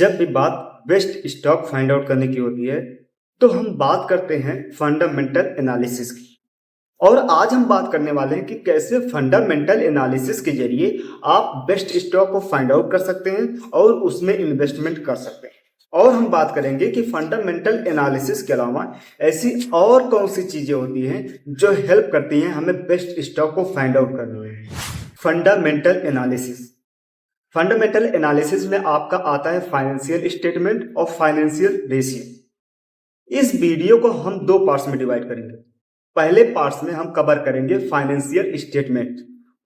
जब भी बात बेस्ट स्टॉक फाइंड आउट करने की होती है तो हम बात करते हैं फंडामेंटल एनालिसिस की। और आज हम बात करने वाले हैं कि कैसे फंडामेंटल एनालिसिस के जरिए आप बेस्ट स्टॉक को फाइंड आउट कर सकते हैं और उसमें इन्वेस्टमेंट कर सकते हैं। और हम बात करेंगे कि फंडामेंटल एनालिसिस के अलावा ऐसी और कौन सी चीजें होती हैं जो हेल्प करती हैं हमें बेस्ट स्टॉक को फाइंड आउट करने में। फंडामेंटल एनालिसिस में आपका आता है फाइनेंशियल स्टेटमेंट और फाइनेंशियल रेशियो। इस वीडियो को हम दो पार्ट्स में डिवाइड करेंगे। पहले पार्ट्स में हम कवर करेंगे फाइनेंशियल स्टेटमेंट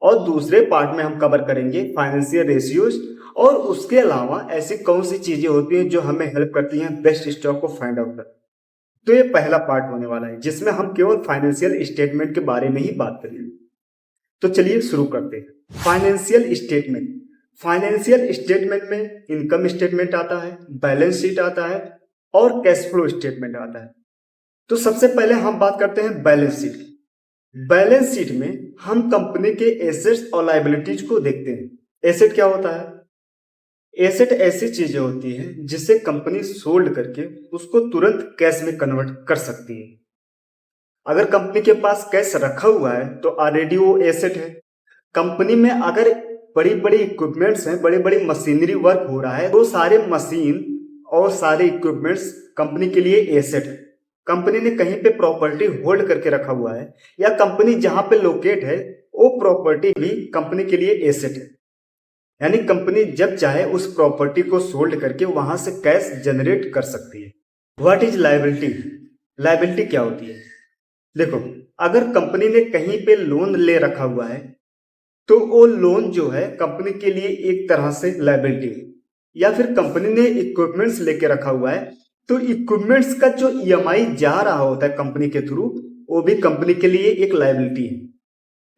और दूसरे पार्ट में हम कवर करेंगे फाइनेंशियल रेशियोज। और उसके अलावा ऐसी कौन सी चीजें होती हैं जो हमें हेल्प करती हैं बेस्ट स्टॉक को फाइंड आउट कर। तो ये पहला पार्ट होने वाला है जिसमें हम केवल फाइनेंशियल स्टेटमेंट के बारे में ही बात करेंगे। तो चलिए शुरू करते हैं। फाइनेंशियल स्टेटमेंट में इनकम स्टेटमेंट आता है, बैलेंस शीट आता है और कैश फ्लो स्टेटमेंट आता है। तो सबसे पहले हम बात करते हैं बैलेंस शीट की। बैलेंस शीट में हम कंपनी के एसेट्स और लायबिलिटीज को देखते हैं। एसेट क्या होता है? एसेट ऐसी चीजें होती हैं जिसे कंपनी सोल्ड करके उसको तुरंत कैश में कन्वर्ट कर सकती है। अगर कंपनी के पास कैश रखा हुआ है तो ऑलरेडी वो एसेट है। कंपनी में अगर बड़ी बड़ी इक्विपमेंट्स हैं, बड़ी बड़ी मशीनरी वर्क हो रहा है, तो सारे मशीन और सारे इक्विपमेंट्स कंपनी के लिए एसेट है। कंपनी ने कहीं पे प्रॉपर्टी होल्ड करके रखा हुआ है या कंपनी जहां पे लोकेट है वो प्रॉपर्टी भी कंपनी के लिए एसेट है। यानी कंपनी जब चाहे उस प्रॉपर्टी को सोल्ड करके वहां से कैश जनरेट कर सकती है। What is liability? लायबिलिटी क्या होती है? देखो, अगर कंपनी ने कहीं पे लोन ले रखा हुआ है तो वो लोन जो है कंपनी के लिए एक तरह से लायबिलिटी है। या फिर कंपनी ने इक्विपमेंट्स लेके रखा हुआ है तो इक्विपमेंट्स का जो ईएमआई जा रहा होता है कंपनी के थ्रू, वो भी कंपनी के लिए एक लायबिलिटी है।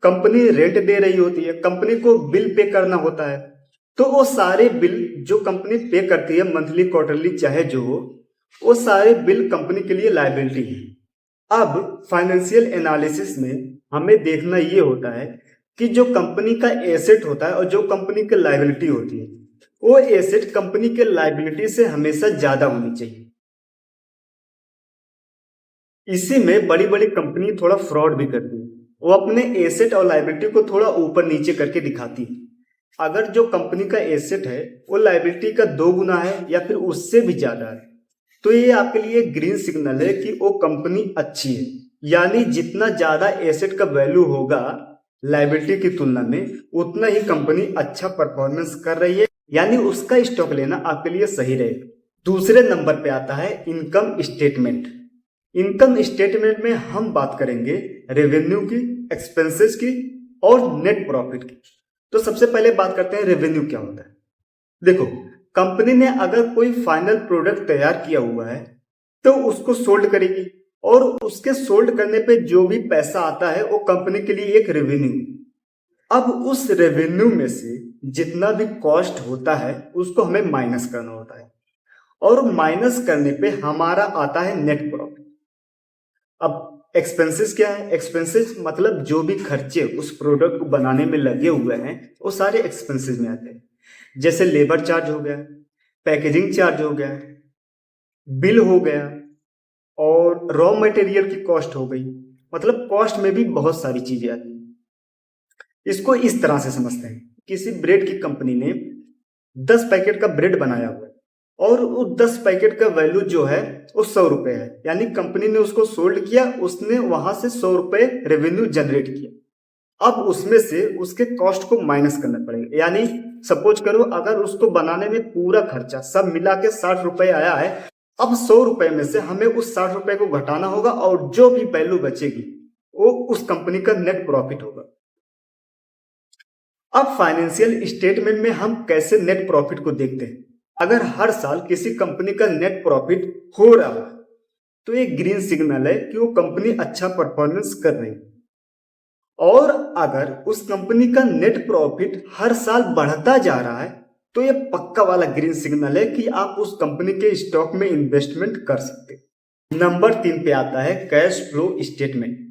कंपनी रेंट दे रही होती है, कंपनी को बिल पे करना होता है, तो वो सारे बिल जो कंपनी पे करती है मंथली क्वार्टरली चाहे जो हो, वो सारे बिल कंपनी के लिए लायबिलिटी है। अब फाइनेंशियल एनालिसिस में हमें देखना ये होता है कि जो कंपनी का एसेट होता है और जो कंपनी की लायबिलिटी होती है, वो एसेट कंपनी के लायबिलिटी से हमेशा ज्यादा होनी चाहिए। इसी में बड़ी बड़ी कंपनी थोड़ा फ्रॉड भी करती है। वो अपने एसेट और लायबिलिटी को थोड़ा ऊपर नीचे करके दिखाती है। अगर जो कंपनी का एसेट है वो लायबिलिटी का 2 गुना है या फिर उससे भी ज्यादा है, तो ये आपके लिए ग्रीन सिग्नल है कि वो कंपनी अच्छी है। यानी जितना ज्यादा एसेट का वैल्यू होगा लायबिलिटी की तुलना में, उतना ही कंपनी अच्छा परफॉर्मेंस कर रही है, यानी उसका स्टॉक लेना आपके लिए सही रहेगा। दूसरे नंबर पे आता है इनकम स्टेटमेंट। इनकम स्टेटमेंट में हम बात करेंगे रेवेन्यू की, एक्सपेंसेस की और नेट प्रॉफिट की। तो सबसे पहले बात करते हैं रेवेन्यू क्या होता है। देखो, कंपनी ने अगर कोई फाइनल प्रोडक्ट तैयार किया हुआ है तो उसको सोल्ड करेगी और उसके सोल्ड करने पे जो भी पैसा आता है वो कंपनी के लिए एक रेवेन्यू। अब उस रेवेन्यू में से जितना भी कॉस्ट होता है उसको हमें माइनस करना होता है और माइनस करने पे हमारा आता है नेट प्रॉफिट। अब एक्सपेंसेस क्या है? एक्सपेंसेस मतलब जो भी खर्चे उस प्रोडक्ट को बनाने में लगे हुए हैं वो सारे एक्सपेंसेस में आते हैं। जैसे लेबर चार्ज हो गया, पैकेजिंग चार्ज हो गया, बिल हो गया और रॉ मटेरियल की कॉस्ट हो गई। मतलब कॉस्ट में भी बहुत सारी चीजें आती हैं। इसको इस तरह से समझते हैं, किसी ब्रेड की कंपनी ने 10 पैकेट का ब्रेड बनाया हुआ है और वो 10 पैकेट का वैल्यू जो है वो 100 रुपए है। यानी कंपनी ने उसको सोल्ड किया, उसने वहां से 100 रुपए रेवेन्यू जनरेट किया। अब उसमें से उसके कॉस्ट को माइनस करना पड़ेगा। यानी सपोज करो अगर उसको बनाने में पूरा खर्चा सब मिला के 60 रुपए आया है, अब 100 रुपए में से हमें उस 60 रुपए को घटाना होगा और जो भी वैल्यू बचेगी वो उस कंपनी का नेट प्रॉफिट होगा। अब फाइनेंशियल स्टेटमेंट में हम कैसे नेट प्रॉफिट को देखते हैं। अगर हर साल किसी कंपनी का नेट प्रॉफिट हो रहा है तो ये ग्रीन सिग्नल है कि वो कंपनी अच्छा परफॉर्मेंस कर रही है। और अगर उस कंपनी का नेट प्रॉफिट हर साल बढ़ता जा रहा है तो ये पक्का वाला ग्रीन सिग्नल है कि आप उस कंपनी के स्टॉक में इन्वेस्टमेंट कर सकते हैं। नंबर 3 पे आता है कैश फ्लो स्टेटमेंट।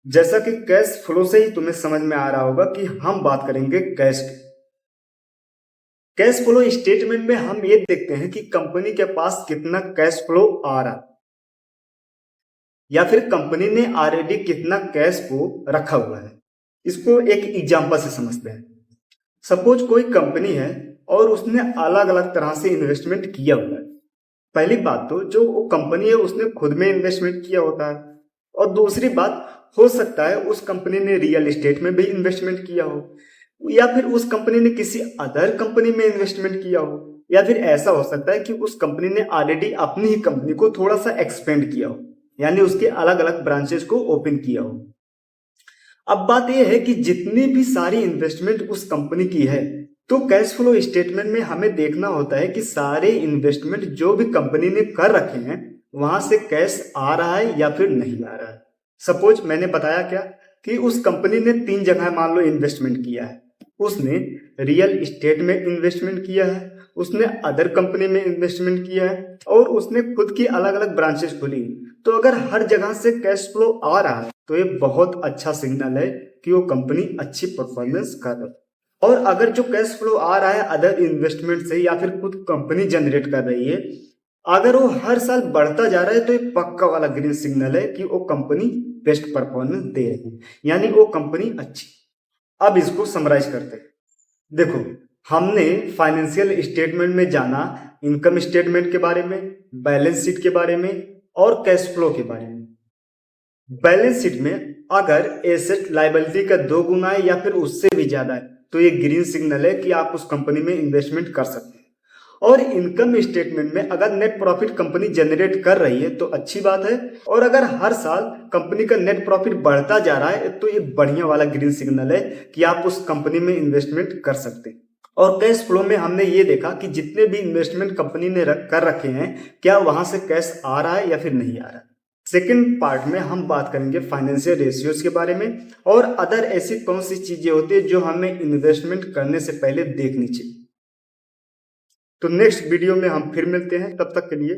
जैसा कि कैश फ्लो से ही तुम्हें समझ में आ रहा होगा कि हम बात करेंगे कैश की। कैश फ्लो स्टेटमेंट में हम ये देखते हैं कि कंपनी के पास कितना कैश फ्लो आ रहा है या फिर कंपनी ने ऑलरेडी कितना कैश को रखा हुआ है। इसको एक एग्जांपल से समझते हैं। सपोज कोई कंपनी है और उसने अलग अलग तरह से इन्वेस्टमेंट किया हुआ है। पहली बात तो जो वो कंपनी है उसने खुद में इन्वेस्टमेंट किया होता है, और दूसरी बात हो सकता है उस कंपनी ने रियल एस्टेट में भी इन्वेस्टमेंट किया हो, या फिर उस कंपनी ने किसी अदर कंपनी में इन्वेस्टमेंट किया हो, या फिर ऐसा हो सकता है कि उस कंपनी ने ऑलरेडी अपनी ही कंपनी को थोड़ा सा एक्सपेंड किया हो, यानी उसके अलग अलग ब्रांचेस को ओपन किया हो। अब बात यह है कि जितनी भी सारी इन्वेस्टमेंट उस कंपनी की है, तो कैश फ्लो स्टेटमेंट में हमें देखना होता है कि सारे इन्वेस्टमेंट जो भी कंपनी ने कर रखे हैं वहां से कैश आ रहा है या फिर नहीं आ रहा है। सपोज मैंने बताया क्या कि उस कंपनी ने 3 जगह मान लो इन्वेस्टमेंट किया है। उसने रियल एस्टेट में इन्वेस्टमेंट किया है, उसने अदर कंपनी में इन्वेस्टमेंट किया है, और उसने खुद की अलग अलग ब्रांचेस खोली। तो अगर हर जगह से कैश फ्लो आ रहा है तो ये बहुत अच्छा सिग्नल है कि वो कंपनी अच्छी परफॉर्मेंस कर रही है। और अगर जो कैश फ्लो आ रहा है अदर इन्वेस्टमेंट से या फिर खुद कंपनी जनरेट कर रही है, अगर वो हर साल बढ़ता जा रहा है तो ये पक्का वाला ग्रीन सिग्नल है कि वो कंपनी बेस्ट परफॉर्मेंस दे रही है, यानी वो कंपनी अच्छी। अब इसको समराइज करते हैं। देखो, हमने फाइनेंशियल स्टेटमेंट में जाना इनकम स्टेटमेंट के बारे में, बैलेंस शीट के बारे में और कैश फ्लो के बारे में। बैलेंस शीट में अगर एसेट लायबिलिटी का 2 गुना है या फिर उससे भी ज्यादा है तो ये ग्रीन सिग्नल है कि आप उस कंपनी में इन्वेस्टमेंट कर सकते हैं। और इनकम स्टेटमेंट में अगर नेट प्रॉफिट कंपनी जनरेट कर रही है तो अच्छी बात है, और अगर हर साल कंपनी का नेट प्रॉफिट बढ़ता जा रहा है तो ये बढ़िया वाला ग्रीन सिग्नल है कि आप उस कंपनी में इन्वेस्टमेंट कर सकते हैं। और कैश फ्लो में हमने ये देखा कि जितने भी इन्वेस्टमेंट कंपनी ने कर रखे हैं क्या वहां से कैश आ रहा है या फिर नहीं आ रहा है। सेकेंड पार्ट में हम बात करेंगे फाइनेंशियल रेशियोज के बारे में और अदर ऐसी कौन सी चीजें होती है जो हमें इन्वेस्टमेंट करने से पहले देखनी चाहिए। तो नेक्स्ट वीडियो में हम फिर मिलते हैं, तब तक के लिए